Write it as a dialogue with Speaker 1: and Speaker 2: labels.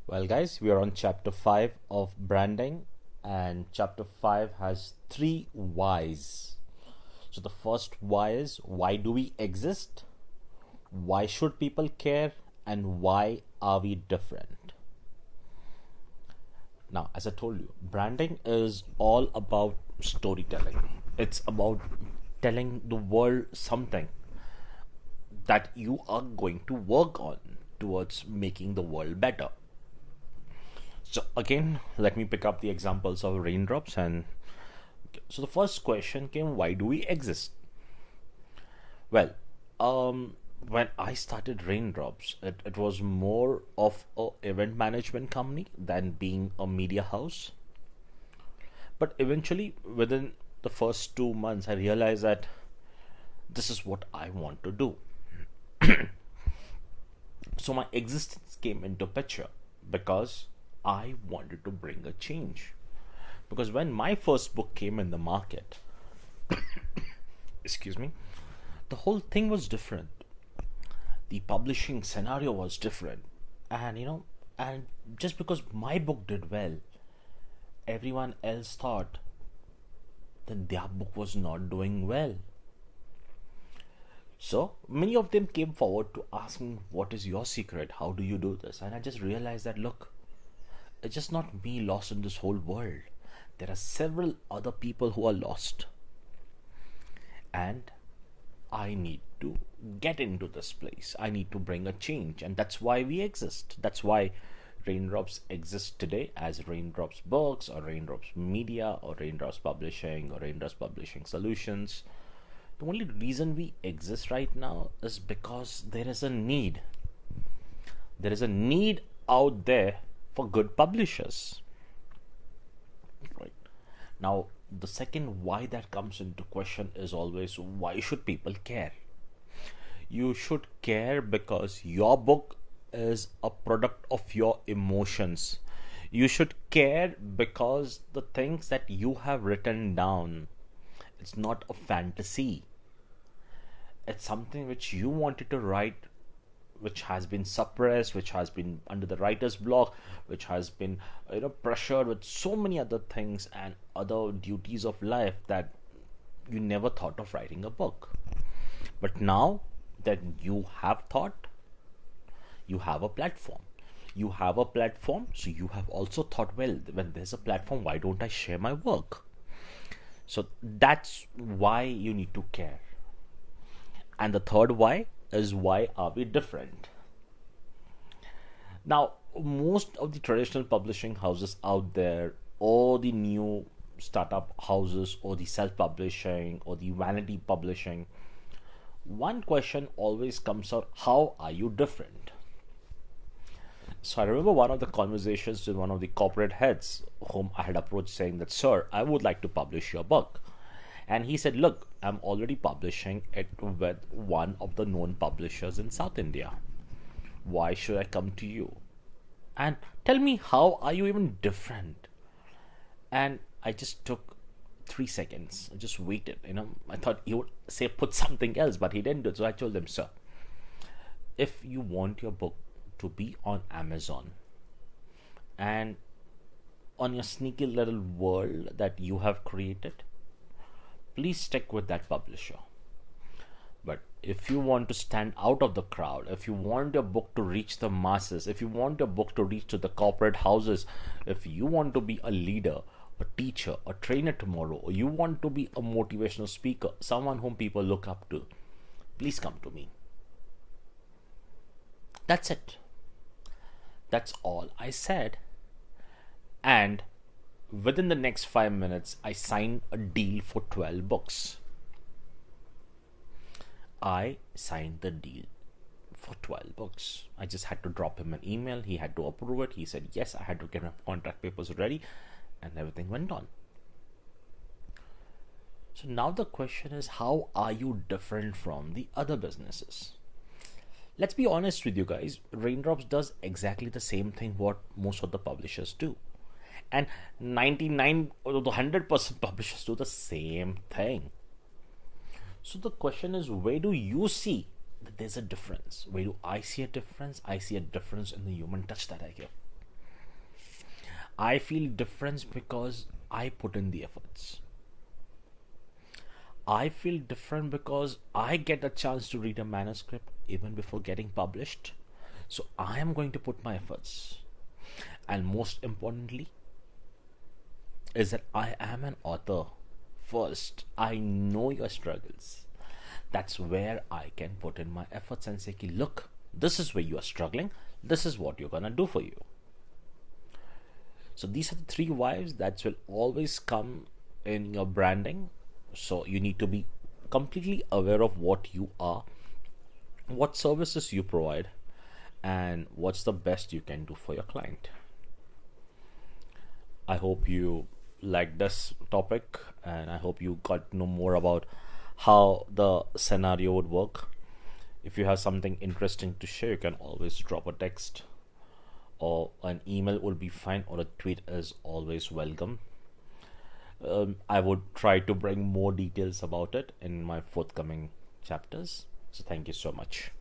Speaker 1: Well, guys, we are on chapter 5 of branding, and chapter 5 has three whys. So, the first why is why do we exist? Why should people care? And why are we different? Now, as I told you, branding is all about storytelling, it's about telling the world something that you are going to work on towards making the world better. So again, let me pick up the examples of raindrops. And so the first question came, why do we exist? Well, when I started Raindrops, it was more of a event management company than being a media house. But eventually, within the first 2 months, I realized that this is what I want to do. So my existence came into picture because I wanted to bring a change. Because when my first book came in the market, excuse me, the whole thing was different. The publishing scenario was different. And just because my book did well, everyone else thought that their book was not doing well. So many of them came forward to ask me, what is your secret? How do you do this? And I just realized that, look, it's just not me lost in this whole world. There are several other people who are lost. And I need to get into this place. I need to bring a change. And that's why we exist. That's why Raindrops exist today as Raindrops Books or Raindrops Media or Raindrops Publishing or Raindrops Publishing Solutions. The only reason we exist right now is because there is a need. There is a need out there for good publishers. Right. Now, the second why that comes into question is always, why should people care? You should care because your book is a product of your emotions. You should care because the things that you have written down, it's not a fantasy. It's something which you wanted to write, which has been suppressed, which has been under the writer's block, which has been pressured with so many other things and other duties of life that you never thought of writing a book. But now that you have thought, you have a platform. You have a platform, so you have also thought, well, when there's a platform, why don't I share my work? So that's why you need to care. And the third why is, why are we different? Now, most of the traditional publishing houses out there, or the new startup houses, or the self-publishing, or the vanity publishing, one question always comes out, how are you different? So I remember one of the conversations with one of the corporate heads whom I had approached saying that, sir, I would like to publish your book. And he said, look, I'm already publishing it with one of the known publishers in South India. Why should I come to you? And tell me, how are you even different? And I just took 3 seconds. I just waited. I thought he would say, put something else, but he didn't do it. So I told him, sir, if you want your book to be on Amazon and on your sneaky little world that you have created, please stick with that publisher. But if you want to stand out of the crowd, if you want your book to reach the masses, if you want your book to reach to the corporate houses, if you want to be a leader, a teacher, a trainer tomorrow, or you want to be a motivational speaker, someone whom people look up to, please come to me. That's it. That's all I said. And within the next 5 minutes, I signed a deal for 12 books. I signed the deal for 12 books. I just had to drop him an email. He had to approve it. He said yes. I had to get my contract papers ready, and everything went on. So now the question is, how are you different from the other businesses? Let's be honest with you guys. Raindrops does exactly the same thing what most of the publishers do. And 99 or 100% publishers do the same thing. So the question is, where do you see that there's a difference? Where do I see a difference? I see a difference in the human touch that I give. I feel difference because I put in the efforts. I feel different because I get a chance to read a manuscript even before getting published. So I am going to put my efforts. And most importantly, is that I am an author. First, I know your struggles. That's where I can put in my efforts and say, "Ki, look, this is where you are struggling. This is what you're gonna do for you." So these are the three vibes that will always come in your branding. So you need to be completely aware of what you are, what services you provide, and what's the best you can do for your client. I hope you like this topic, and I hope you got to know more about how the scenario would work. If you have something interesting to share, you can always drop a text, or an email will be fine, or a tweet is always welcome. I would try to bring more details about it in my forthcoming chapters. So thank you so much.